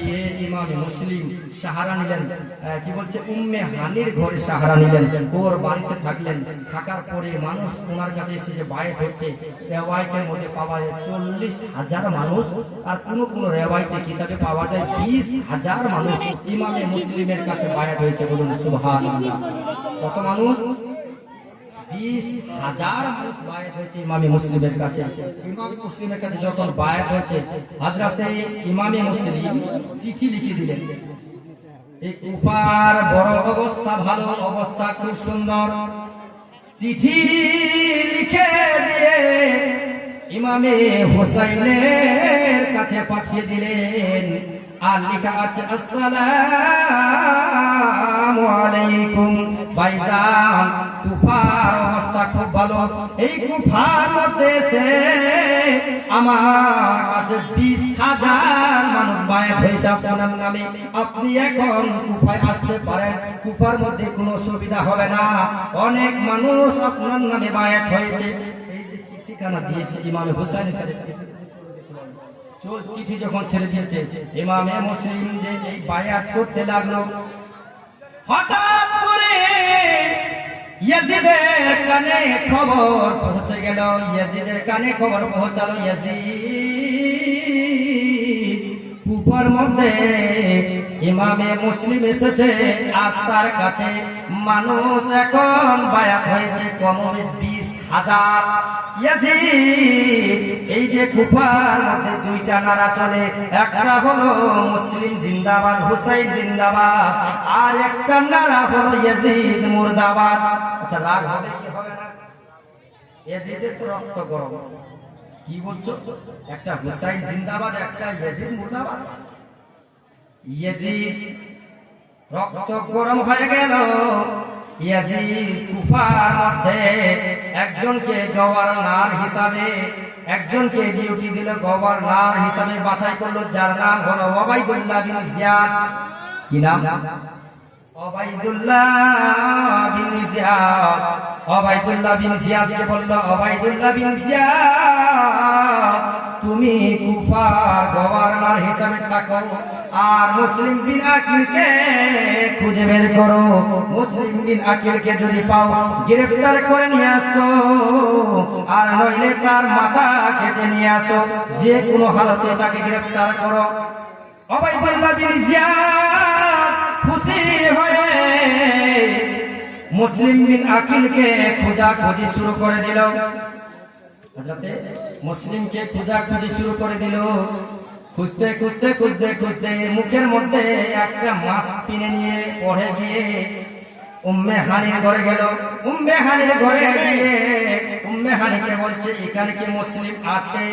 গিয়ে ইমামে মুসলিম সাহারা নিলেন, কি বলছে উম্মে হানির ঘরে সাহারা নিলেন, ওর বাড়িতে থাকলেন। থাকার পরে মানুষ ওনার কাছে এসে যে বায়াত হচ্ছে, রেওয়ায়েতের মধ্যে পাওয়া যায় 40,000 মানুষ, আর কোন রেওয়ায়েতে কিতাবে পাওয়া যায় 20,000 মানুষ ইমামে মুসলিমের কাছে বায়াত হয়েছে। বলুন সুবহানাল্লাহ। কত মানুষ? 20,000 মানুষ বায়াত হয়েছে ইমামে মুসলিমের কাছে। ইমামে মুসলিমের কাছে যখন বায়াত হয়েছে, হযরতে ইমামে মুসলিম চিঠি লিখে দিলেন। এই কুফার বড় অবস্থা, ভালো অবস্থা, খুব সুন্দর। চিঠি লিখে দিয়ে ইমামে হুসাইনের কাছে পাঠিয়ে দিলেন। আর লেখা আছে, আসসালামু আলাইকুম ভাইজান, কুফার অবস্থা খুব ভালো। এই কুফার মধ্যে আমার কাছে 20,000 মানুষ বায়াত হয়েছে আপনার নামে। আপনি এখন কুফায় আসতে পারেন, কুফার মধ্যে কোনো অসুবিধা হবে না। অনেক মানুষ আপনার নামে বায়াত হয়েছে। এই যে চিঠিখানা দিয়েছে ইমামে হুসাইনের কাছে, চিঠি যখন ছেড়ে দিয়েছে, ইমামে মুসলিম যে এই বায়াত করতে লাগলো, হঠাৎ করে ইয়াজিদের কানে খবর পৌঁছে গেল। ইয়াজিদের কানে খবর পৌঁছালো, ইয়াজিদ কুফার মধ্যে ইমামে মুসলিম এসেছে, আর তার কাছে মানুষ এখন বায়াত হয়েছে কমবেশ 20,000। ইয়াজিদ এই যে কুফার মধ্যে দুইটা নারা চলে, একটা হলো মুসলিম জিন্দাবাদ, হুসাইন জিন্দাবাদ, আর একটা নারা হলো ইয়াজিদ মুর্দাবাদ। আচ্ছা, রাগ হবে কি হবে না? ইয়াজিদের তো রক্ত গরম। কি বলছো? একটা হুসাইন জিন্দাবাদ, একটা ইয়াজিদ মুর্দাবাদ। ইয়াজিদ রক্ত গরম হয়ে গেল। ইয়াজিদ কুফার মধ্যে একজনকে গভর্নর হিসাবে, একজনকে ডিউটি দিল গভর্নর হিসাবে, বাছাই করলো, যার নাম হলো ওবাইদুল্লাহ বিন জিয়াদ। কি নাম? ওবাইদুল্লাহ বিন জিয়াদ। ওবাইদুল্লাহ বিন জিয়াদকে বললো, ওবাইদুল্লাহ বিন জিয়াদ, তুমি কুফার গভর্নর হিসাবে থাকো, আর মুসলিম বিন আকিলকে খুঁজে বের করো। মুসলিম বিন আকিলকে যদি পাও, গ্রেফতার করে নিয়ে আসো, আর নইলে তার মাথা কেটে নিয়ে আসো। যে কোনো হালতে তাকে গ্রেফতার করো। ওবাইদুল্লাহ বিন জিয়াদ খুশি হয়ে মুসলিম বিন আকিলকে খোঁজাখুঁজি শুরু করে দিল। হযরতে মুসলিমকে খোঁজাখুঁজি শুরু করে দিল। খুঁজতে খুঁজতে খুঁজতে খুঁজতে মুখের মধ্যে একটা মাছ কিনে নিয়ে পড়ে গিয়ে উম্মে হানির ঘরে গেল। উম্মে হানির ঘরে গিয়ে উম্মে হানিকে বলছে, এখানে কি মুসলিম আছে?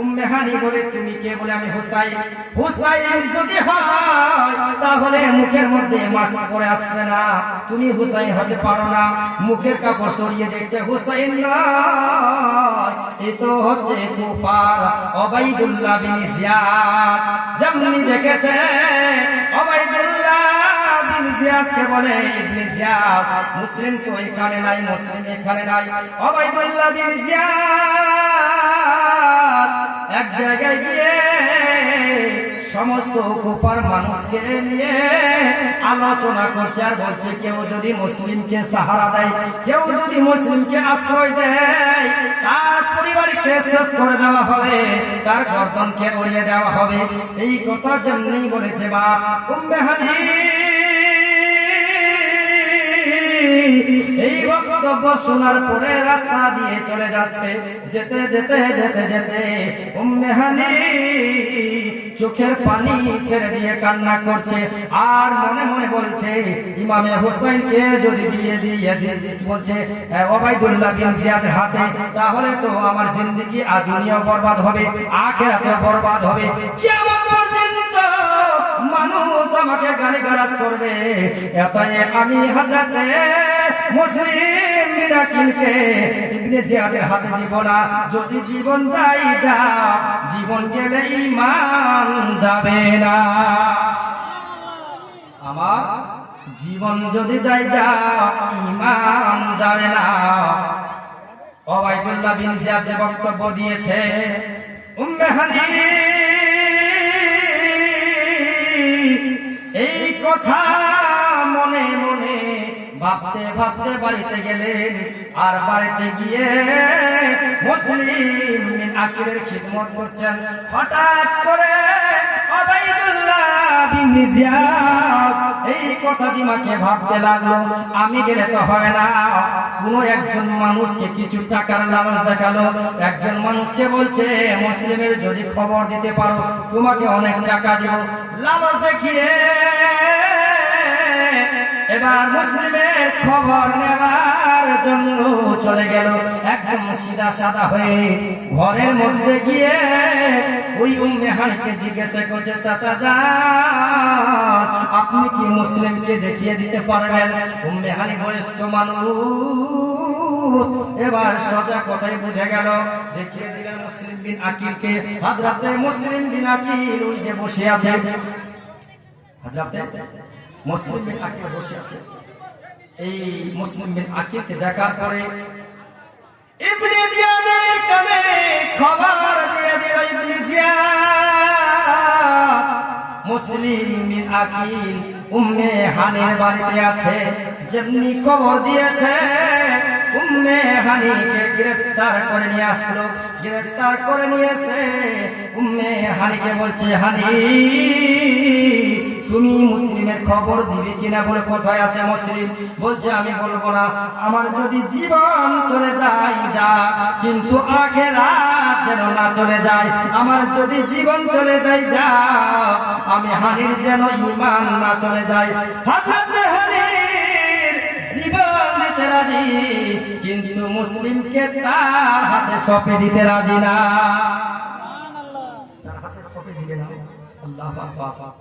উম্মে হানি বলে, তুমি কে? বলে, আমি হুসাইন। হুসাইন যদি হয় তাহলে মুখের মধ্যে মাছ পড়ে আসবে না, তুমি হুসাইন হতে পারো না। মুখের কাপড় সরিয়ে দেখছে হুসাইন নয়, এ তো হচ্ছে কুফার ওবাইদুল্লাহ বিন জিয়াদ। যেমনি দেখেছে ওবাইদুল্লাহ বিন জিয়াদকে বলে, ইবনে জিয়াদ, মুসলিম তো এখানে নাই, মুসলিম এখানে নাই। ওবাইদুল্লাহ বিন জিয়াদ এক জায়গায় গিয়ে সমস্ত কুফার মানুষকে নিয়ে আলোচনা করছে, আর বলছে, কেউ যদি মুসলিমকে সাহারা দেয়, কেউ যদি মুসলিমকে আশ্রয় দেয়, তার পরিবারকে শেষ করে দেওয়া হবে, তার গর্দনকে উড়িয়ে দেওয়া হবে। এই কথা যেমনি বলেছে বা উম্মে হানি এই বক্তব্য শোনার পরে রাস্তা দিয়ে চলে যাচ্ছে। যেতে যেতে যেতে যেতে উম্মে হানি চোখের পানি ছেড়ে দিয়ে কান্না করছে, আর মনে মনে বলছে, ইমামে হুসাইনকে যদি দিয়ে দিয়ে বলছে ওবাইদুল্লাহ বিন জিয়াদের হাতে, তাহলে তো আমার জিন্দেগি আর দুনিয়া বরবাদ হবে, আখিরাতে বরবাদ হবে। কিয়ামত পর্যন্ত মানুষ আমাকে গালিগালাজ করবে। এতই আমি হযরতে মুসলিম বিন আকিলকে ইবনে জিয়াদের হাতে দিব না। যদি জীবন যাই যা, জীবন গেলে ঈমান যাবে না। আমার জীবন যদি যাই যা, ঈমান যাবে না। ওবাইদুল্লাহ বিন জিয়াদ যে বক্তব্য দিয়েছে, উম্মে হানি কথা মনে মনে ভাবতে ভাবতে বাড়িতে গেলেন। আর বাড়িতে গিয়ে মুসলিম বিন আকিলের খিদমত করছেন। হঠাৎ করে উবাইদুল্লাহ বিন জিয়াদ এই কথা দিমাকে ভাবতে লাগলো, আমি গেলে তো হয় না। কোনো একজন মানুষকে কিছু টাকার লালচ দেখালো, একজন মানুষকে বলছে মুসলিমের যদি খবর দিতে পারো তোমাকে অনেক টাকা দিব। লালচ দেখিয়ে এবার মুসলিমের খবর নেবার জন্য চলে গেল। একদম সিধা সাদা হয়ে ঘরের মধ্যে গিয়ে ওই উম্মে হানিকে জিজ্ঞাসা করছে, চাচা যান আপনি কি মুসলিমকে দেখিয়ে দিতে পারবেন? উম্মে হানি বয়স্ক মানুষ, এবার সোজা কথাই বুঝে গেল। দেখিয়ে দিলেন মুসলিম বিন আকিলকে। হযরতে মুসলিম বিন আকিল ওই যে বসে আছে, হযরতে মুসলিম বিন আকিল বসে আছে। এই মুসলিম বিন আকিলকে দেখার পরে ইবনে জিয়াদের কানে খবর দিয়ে দিল, ইবনে জিয়াদ মুসলিম বিন আকিল উম্মে হানির বাড়িতে আছে। যেমনি খবর দিয়েছে উম্মে হানিকে গ্রেফতার করে নিয়ে আসলো। গ্রেফতার করে নিয়েছে উম্মে হানিকে বলছে, হানি তুমি মুসলিমের খবর দিবে কিনা বলে কোথায় আছে মুসলিম? বলছে আমি বলবো না, আমার যদি জীবন চলে যায় যা, কিন্তু আখিরাত যেন না চলে যায়। আমার যদি জীবন চলে যায় যা, আমি হানির যেন ঈমান না চলে যায়। হযরত হানির জীবন দিতে রাজি, কিন্তু মুসলিমকে তার হাতে সঁপে দিতে রাজি না। তার হাতে সঁপে দিবে না। আল্লাহু আকবার।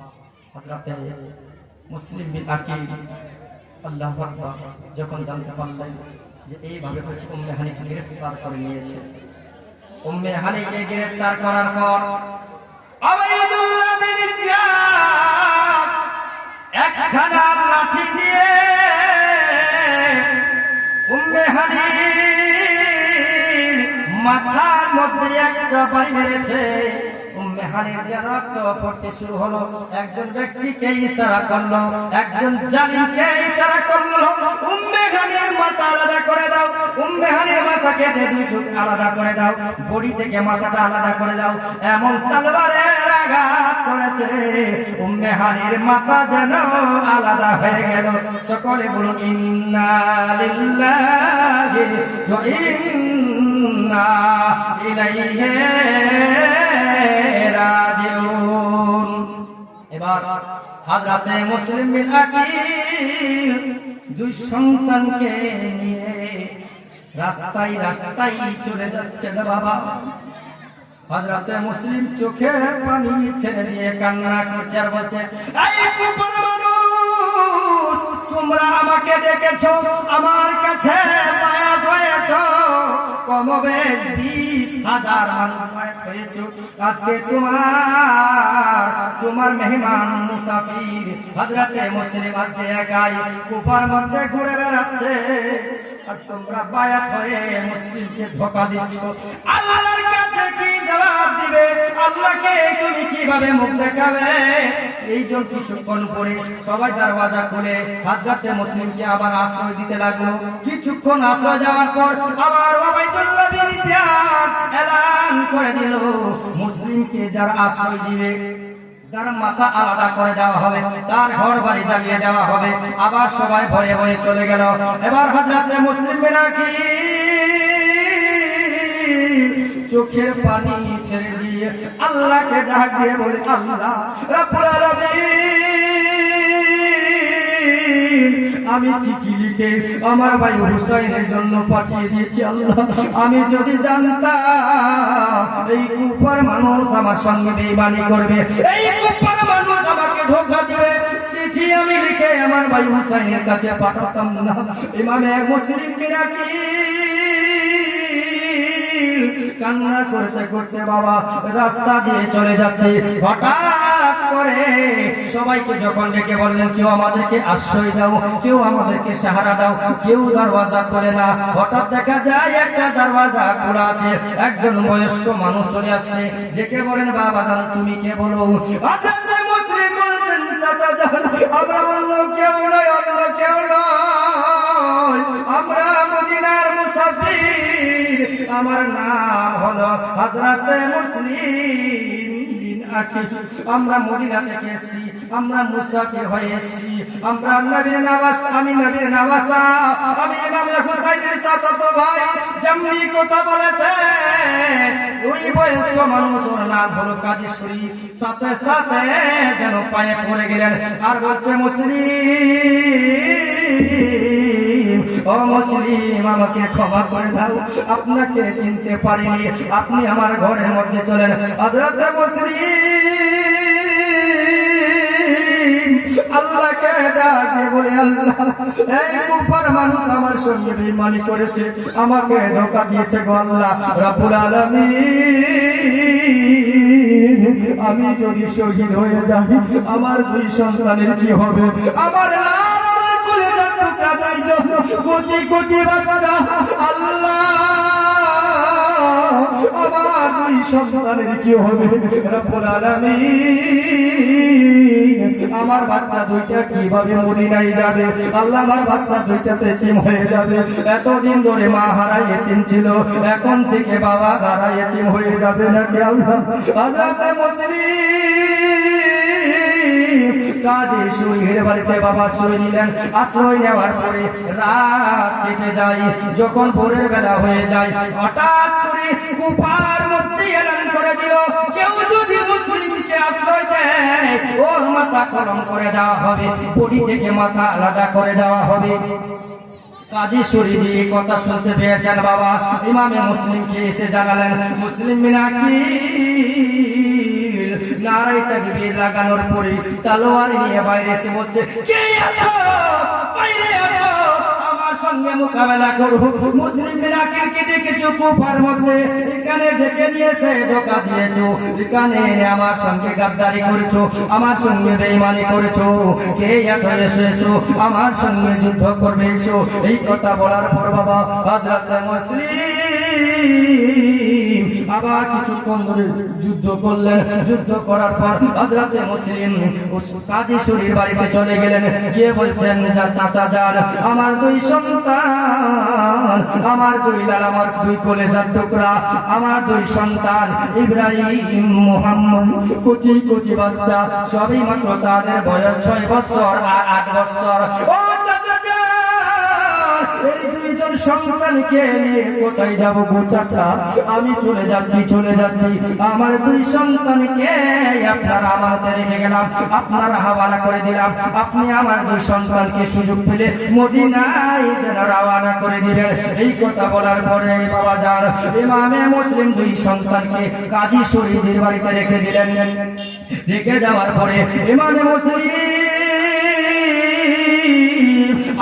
হযরতে মুসলিম বিন আকিল আল্লাহু আকবার যখন জানতে পারলেন যে এইভাবে হচ্ছে উম্মে হানিকে গ্রেফতার করে নিয়েছে, উম্মে হানিকে গ্রেফতার করার পর উবাইদুল্লাহ বিন জিয়াদ একখানা লাঠি নিয়ে উম্মে হানির মাথার মধ্যে একটা বাড়ি মেরেছে। উম্মে হানির যে রক্ত পড়তে শুরু হলো, একজন ব্যক্তিকে ইশারা করলো, একজন জালিমকে ইশারা করলো, উম্মে হানির মাথা আলাদা করে দাও, উম্মে হানির মাথা কেটে দুই টুক আলাদা করে দাও, বডি থেকে মাথাটা আলাদা করে দাও। এমন তলোয়ারের আঘাত করেছে উম্মে হানির মাথা যেন আলাদা হয়ে গেল। সকলে বলুন ইন্না লিল্লাহি ওয়া ইন্না ইলাইহি রাজিউন। এবার হযরতে মুসলিম বিন আকিল দুই সন্তানকে নিয়ে রাস্তায় রাস্তায় চলে যাচ্ছে না বাবা। হযরতে মুসলিম চোখে পানি ছেড়ে দিয়ে কান্না করছে আর বলছে, এই কুফর মানুষ, তোমরা আমাকে ডেকেছো, আমার কাছে বায়াত হয়েছো, কমবেশ 20,000 মানুষ বায়াত হয়েছো। আজকে তোমার মেহমান মুসাফির হযরতে মুসলিম আজকে একাই কুফার মধ্যে ঘুরে বেড়াচ্ছে, আর তোমরা বায়াত হয়ে মুসলিমকে ধোঁকা দিচ্ছ। আল্লাহর কাছে কি জবাব দিবে? আল্লাহকে তুমি কিভাবে মুখ দেখাবে? এই জন্য কিছুক্ষণ পরে সবাই দরওয়াজা খুলে হযরতে মুসলিমকে আবার আশ্রয় দিতে লাগলো। কিছুক্ষণ আশ্রয় যাওয়ার পর আবার উবাইদুল্লাহ বিন জিয়াদ এলান করে দিল, মুসলিমকে যারা আশ্রয় দিবে তার মাথা আলাদা করে দেওয়া হবে, তার ঘর বাড়ি জ্বালিয়ে দেওয়া হবে। আবার সবাই ভয়ে ভয়ে চলে গেল। এবার হযরতে মুসলিম বিন আকিল চোখের পানি ছেড়ে দিয়ে আল্লাহকে ডাক দিয়ে বলে, আল্লাহ রাব্বুল আলামিন, আমি চিঠি লিখে আমার ভাই হুসাইনের জন্য পাঠিয়ে দিয়েছি। আল্লাহ, আমি যদি জানতাম এই কুফার মানুষ আমার সঙ্গে বেঈমানি করবে, এই কুফার মানুষ আমাকে ধোঁকা দিবে, চিঠি আমি লিখে আমার ভাই হুসাইনের কাছে পাঠাতাম না। ইমামে মুসলিম বিন আকিল কান্না করতে করতে বাবা রাস্তা দিয়ে চলে যাচ্ছে। হঠাৎ করে সবাইকে যখন ডেকে বললেন, কেউ আমাদেরকে আশ্রয় দাও, কেউ আমাদেরকে সাহারা দাও, কেউ দরওয়াজা খোলে না। হঠাৎ দেখা যায় একটা দরওয়াজা খোলা আছে, একজন বয়স্ক মানুষ চলে আসছে। ডেকে বলেন, বাবা জান তুমি কে বলো? মুসলিম বলছেন, চাচা জান আমরা অন্য কেউ নয়, অন্য কেউ নয়, আমরা মদিনার মুসাফির। আমার নাম হলো হযরত মুসলিম বিন আকিল। আমরা মদিনা থেকে এসেছি, আমরা মুসাফির হয়ে এসেছি। আমরা নবীর নওয়াজ, আমি নবীর নওয়াজা, আমি ইমাম হুসাইনের চাচাতো ভাই। যেমনি কথা বলেছে ওই বয়স্ক মানুষ, ওর নাম হলো কাজী শরীফ। সাথে সাথে যেন পায়ে পড়ে গেলেন আর বলছে, মুসলিম, ও মুসলিম, আমাকে ক্ষমা করে দাও, আপনাকে চিনতে পারিনি, আপনি আমার ঘরের মধ্যে চলেন। হযরত মুসলিম আল্লাহকে ডাকে বলে, আল্লাহ, এই কুফার মানুষ আমার সঙ্গে বেঈমানি করেছে, আমাকে ধোঁকা দিয়েছে গো আল্লাহ রাব্বুল আলামিন। আমি যদি শহীদ হয়ে যাই, আমার দুই সন্তানের কি হবে? আমার লাল কলেজার টুকরা দুইজন কচি কচি বাচ্চা, আল্লাহ, আমার দুই সন্তানের কি হবে রাব্বুল আলামিন? আমার বাচ্চা দুইটা কিভাবে মদিনায় যাবে? আল্লাহ, আমার বাচ্চা দুইটা তো এতিম হয়ে যাবে। এতদিন ধরে মা হারা এতিম ছিল, এখন থেকে বাবা হারা এতিম হয়ে যাবে নাকি আল্লাহ? হযরত মুসলিম কাজী শরীফের বাড়িতে বাবা আশ্রয় নিলেন। আশ্রয় নেওয়ার পরে রাত কেটে যায়। যখন ভোরের বেলা হয়ে যায়, হঠাৎ করে কুফার মধ্যে এলান করে দিল, কেউ যদি মুসলিমকে আশ্রয় দেয়, ওর মাথা কলম করে দেওয়া হবে, বডি থেকে মাথা আলাদা করে দেওয়া হবে। কাজী শরীফ এই কথা শুনতে পেয়েছেন বাবা, ইমামে মুসলিমকে এসে জানালেন। মুসলিম বিন আকিল নারায়ে তাকবীর লাগানোর পরে তলোয়ার নিয়ে বাইরে এসে বলছে, কে আছো? বাইরে আছো, আমার সঙ্গে মোকাবেলা করব। মুসলিম বিন আকিলকে ডেকেছো কুফার মধ্যে, এখানে ডেকে নিয়েছে, ধোঁকা দিয়েছো, এখানে আমার সঙ্গে গাদ্দারি করেছো, আমার সঙ্গে বেঈমানি করেছো। কে আছো? এসো এসো, আমার সঙ্গে যুদ্ধ করবে, এসো। এই কথা বলার পর বাবা হযরত মুসলিম আবার কিছুক্ষণ ধরে যুদ্ধ করলেন। যুদ্ধ করার পর হযরত মুসলিম কাজী শরীফ বাড়িতে চলে গেলেন। গিয়ে বলছেন, যা চাচা যান, আমার দুই সন্তান, আমার দুই লাল, আমার দুই কলেজার টুকরা, আমার দুই সন্তান ইব্রাহিম, মুহাম্মদ, কচি কচি বাচ্চা, সবই মাত্র তাদের বয়স 6 বছর আর 8 বছর। ও চাচা যান, এই দুইজন সন্তানকে নিয়ে কোথায় যাব গো চাচা? আমি চলে যাচ্ছি, চলে যাচ্ছি। আমার দুই সন্তানকে আপনারা আমাদের রেখে গেলাম, আপনারা হাওয়ালা করে দিলাম। আপনি আমার দুই সন্তানকে সুযোগ পেলে মদিনায় যেন রওনা করে দিবেন। এই কথা বলার পরে বাবা যান ইমামে মুসলিম দুই সন্তানকে কাজী শরীফের বাড়িতে রেখে দিলেন। রেখে দেওয়ার পরে ইমামে মুসলিম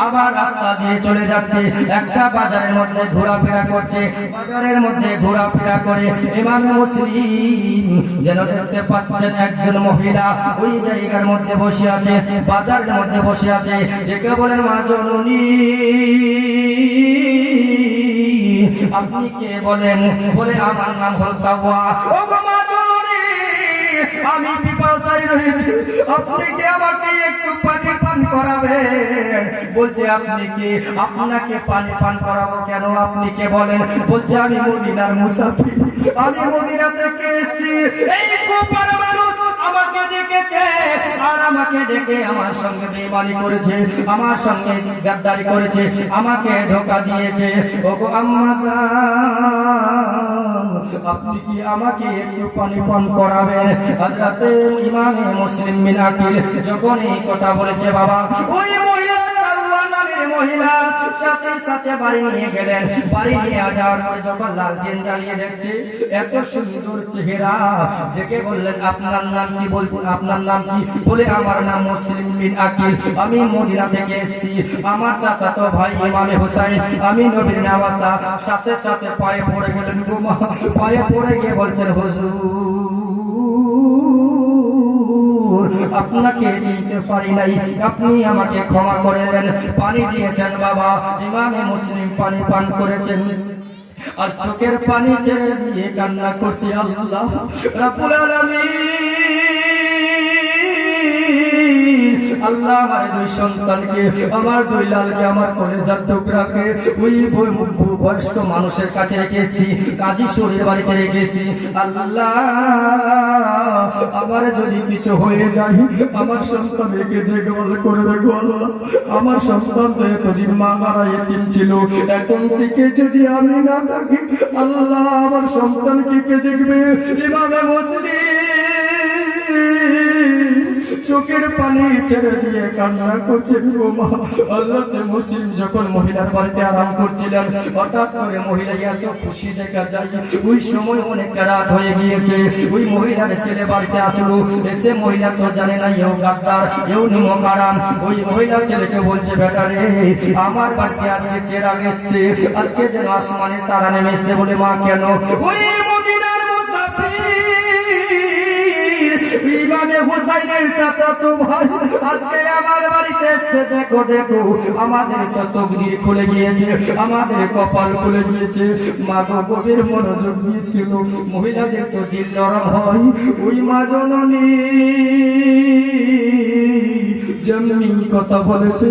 আবার রাস্তা দিয়ে চলে যাচ্ছে। একটা বাজারের মধ্যে ঘোরাফেরা করছে। বাজারের মধ্যে ঘোরাফেরা করে ইমাম মুসলিম যেন দেখতে পাচ্ছেন একজন মহিলা ওই জায়গার মধ্যে বসে আছে, বাজারের মধ্যে বসে আছে। ডেকে বলেন, মা জননী, আপনি কে বলেন? বলে, আমার নাম হল তাওয়া। ও গো মা জননী, আমি পিপাসায় রয়েছি, আপনি কি আমাকে একটু পানি পান করাবেন? বলছে, আপনি কি? আপনাকে পানি পান করাবো কেন? আপনি কে বলেন? বলছে, আমি মদিনার মুসাফির, আমি মদিনা থেকে এসেছি। এই কুফার মানুষ আমাকে ডেকেছে আর আমাকে ডেকে আমার সঙ্গে বেঈমানি করেছে, আমার সঙ্গে গাদ্দারি করেছে, আমাকে ধোঁকা দিয়েছে। ওগো আম্মা জান, আপনি কি আমাকে একটু পানি পান করাবেন? হযরত ইমাম মুসলিম বিন আকিল যখন এই কথা বলেছে বাবা, ওই মহিলা মহিলা সাথে সাথে বাড়ি নিয়ে গেলেন। বাড়ি নিয়ে যাওয়ার পরে যখন লালটেন জ্বালিয়ে দেখছে এত সুন্দর চেহারা, দেখে বললেন, আপনার নাম কি? বলবো, আপনার নাম কি? বলে, আমার নাম মুসলিম বিন আকিল, আমি মদিনা থেকে এসেছি। আমার চাচাতো ভাই ইমামে হুসাইন, আমি নবীর নওয়াজা। সাথে সাথে পায়ে পড়ে গেলেন গো মা। পায়ে পড়ে গিয়ে বলছেন, হুজুর, আপনাকে চিনতে পারি নাই, আপনি আমাকে ক্ষমা করে দেন। পানি দিয়েছেন বাবা, ইমামে মুসলিম পানি পান করেছেন আর চোখের পানি ছেড়ে দিয়ে কান্না করছে, আল্লাহ রাব্বুল আলামিন, আল্লাহ আমার দুই সন্তানকে, আমার দুই লালকে, আমার কলেজার টুকরাকে ওই বয়স্ক মানুষের কাছে রেখেছি, কাজী শরীর বাড়িতে রেখেছি। আল্লাহ আমার যদি কিছু হয়ে যায়, আমার সন্তানকে দেখভাল করে দেখো আল্লাহ। আমার সন্তান তো এতদিন মা মারা এতিম ছিল, এখন থেকে যদি আমি না থাকি আল্লাহ আমার সন্তানকে কে দেখবে? ইমামে মুসলিম চোখের পানি ছেড়ে দিয়ে কান্না করছেন গো মা। হযরতে মুসলিম যখন মহিলার বাড়িতে আরাম করছিলেন, হঠাৎ করে মহিলা এত খুশি দেখা যায়। ওই সময় অনেকটা রাত হয়ে গিয়েছে। ওই মহিলার ছেলে বাড়িতে আসলো, এসে মহিলা তো জানে না এও গাদ্দার, এও নিমক আরাম। ওই মহিলা ছেলেকে বলছে, বেটা রে আমার বাড়িতে আজকে চেরাগ এসছে, আজকে যেন আসমানের তারা নেমে এসছে। বলে মা কেন? ওই মদিনার মুসাফির ইমামে হুসাইনের চাচাতো ভাই আজকে আমার বাড়িতে এসেছে। দেখো দেখো আমাদের তো তকদির খুলে গিয়েছে, আমাদের কপাল খুলে গিয়েছে। মা গো গভীর মনোযোগ দিয়ে শুনো, মহিলাদের তো দিল নরম হয়। ওই মা জননী যেমনি কথা বলেছে,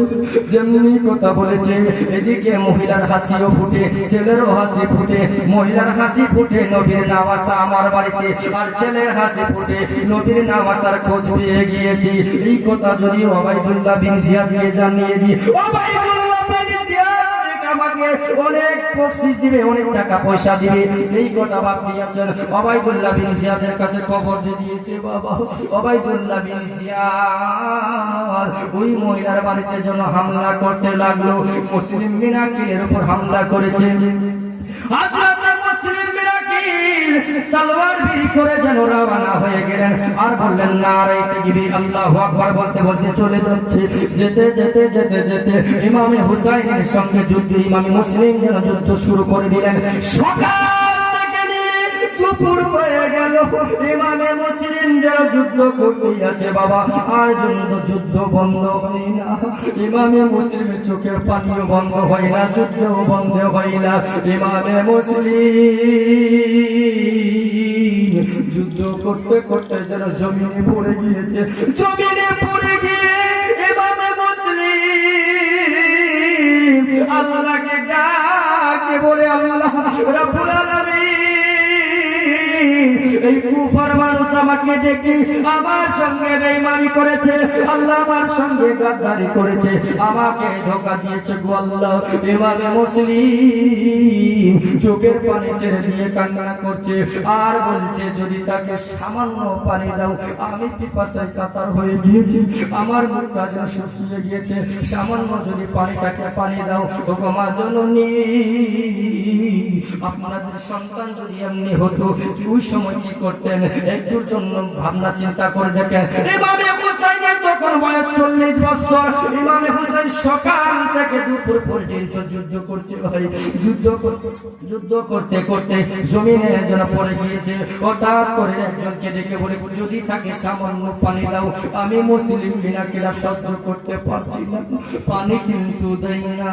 যেমনি কথা বলেছে, এদিকে মহিলার হাসিও ফুটে, ছেলেরও হাসি ফুটে। মহিলার হাসি ফুটে নবীর নাম আসা আমার বাড়িতে, আর ছেলের হাসি ফুটে নবীর নাম আসার খোঁজ পেয়ে গিয়েছি। এই কথা যদি ওবাইদুল্লাহ বিন জিয়াদকে জানিয়ে দিই, ওবাইদুল্লাহ বিন জিয়াদ আমাকে অনেক বকশিশ দিবে, অনেক টাকা পয়সা দিবে। এই কথা বাদ দিয়েছেন, ওবাইদুল্লাহ বিন জিয়াদের কাছে খবর দিয়ে দিয়েছে। বাবা ওবাইদুল্লাহ বিন জিয়াদ ওই মহিলার বাড়িতে যেন হামলা করতে লাগলো। মুসলিম বিন আকিলের উপর হামলা করেছে। হযরত মুসলিম বিন আকিল তলোয়ার বিড়ি করে যেন রওনা হয়ে গেলেন, আর বললেন নারে তাকবীর, আল্লাহু আকবার বলতে বলতে চলে যাচ্ছে। যেতে যেতে যেতে যেতে ইমামে হুসাইনের সঙ্গে যুদ্ধ, ইমামে মুসলিম যেন যুদ্ধ শুরু করে দিলেন। সকাল থেকে নিয়ে দুপুর হয়ে গেল, ইমামে মুসলিম যেন যুদ্ধ করতেই আছে বাবা, আর যুদ্ধ বন্ধ হয় না। ইমামে মুসলিমের চোখের পানিও বন্ধ হয় না, যুদ্ধও বন্ধ হয় না। ইমামে মুসলিম যুদ্ধ করতে করতে যেন জমিনে পড়ে গিয়েছে। জমিনে পড়ে গিয়ে ইমামে মুসলিম আল্লাহকে ডাকে, বলে আল্লাহ রাব্বুল আলামিন এই কুফার মানুষ আমাকে ডেকে আমার সঙ্গে বেঈমানি করেছে, আল্লাহ আমার সঙ্গে গাদ্দারি করেছে, আমাকে ধোঁকা দিয়েছে গো আল্লাহ। ইমামে মুসলিম চোখের পানি ছেড়ে দিয়ে কান্না করছে, আর বলছে যদি তাকে সামান্য পানি দাও, আমি পিপাসায় কাতর হয়ে গিয়েছি, আমার মুখটা যেন শুকিয়ে গিয়েছে, সামান্য যদি পানি তাকে পানি দাও। ও মা জননী, আপনাদের সন্তান যদি এমনি হতো ওই সময় কি করতেন? একটুর জন্য ভাবনা চিন্তা করে দেখেন। ইমামে হুসাইনের তখন বয়স 40 বছর। ইমামে হুসাইন সকাল থেকে দুপুর পর্যন্ত যুদ্ধ করছে ভাই। যুদ্ধ করতে করতে জমিনে যেন পড়ে গিয়েছে। হঠাৎ করে একজনকে ডেকে বলে, যদি তাকে সামান্য পানি দাও, আমি মুসলিম বিনা কিলা সহ্য করতে পারছি না, পানি কিন্তু দেই না।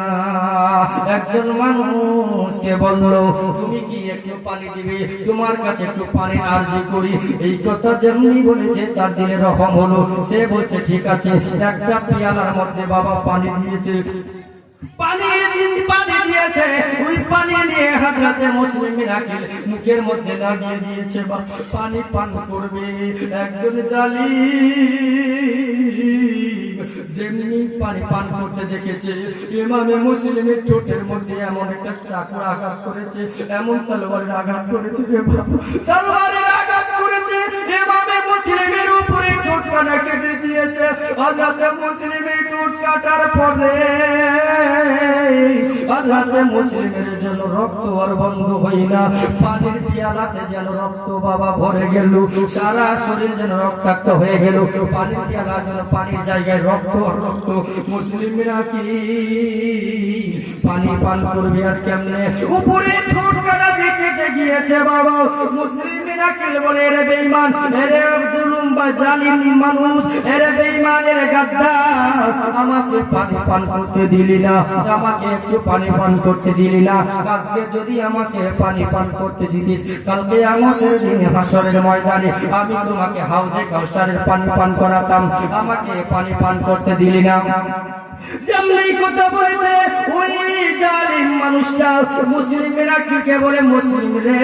একজন মানুষকে বলল, তুমি কি একটু পানি দিবে? তোমার কাছে একটু পানি আরজি করি। এই কথা যেমনি বলেছে তার দিলে রকম হলো। সে বলছে ঠিক আছে। একটা পিয়ালার মধ্যে বাবা পানি দিয়েছে, পানি দিয়েছে। ওই পানি নিয়ে হযরতে মুসলিম বিন আকিল মুখের মধ্যে লাগিয়ে দিয়েছে। পানি পান করবে। একজন জালিম যেমনি পানি পান করতে দেখেছে, ইমামে মুসলিমের ঠোঁটের মধ্যে এমন একটা চাকুর আঘাত করেছে, এমন তলোয়ারের আঘাত করেছে, তলোয়ারের আঘাত করেছে, ইমামে মুসলিমের উপরে ঠোঁট কাটা কেটে দিয়েছে। হযরতে মুসলিমের ঠোঁট কাটার পরে হযরতে মুসলিমের যেন রক্ত আর বন্ধ হয় না। পানির পিয়ালাতে যেন রক্ত বাবা ভরে গেল, সারা শরীর যেন রক্তাক্ত হয়ে গেল। পানির পিয়ালা যেন পানির জায়গায় রক্ত আর রক্ত। মুসলিমরা কি পানি পান করবে আর কেমনে? উপরে ঠোঁট কাটা দিয়ে কেটে গিয়েছে বাবা। মুসলিমরা আকিল বলে রে বেঈমান, রে জুলুম বা জালিম মানুষ, রে বেঈমান, রে গাদ্দার, আমাকে পানি পান করতে দিলি না, আমাকে একটু পানি পান করতে দিলি না। আজকে যদি আমাকে পানি পান করতে দিতিস, কালকে আমাদের দিন হাসরের ময়দানে আমি তোমাকে হাউজে কাউসারের পানি পান করাতাম, আমাকে পানি পান করতে দিলি না। যেমনি কথা বলেছে ওই জালিম মানুষটা মুসলিমেরা কি কে বলে, মুসলিম রে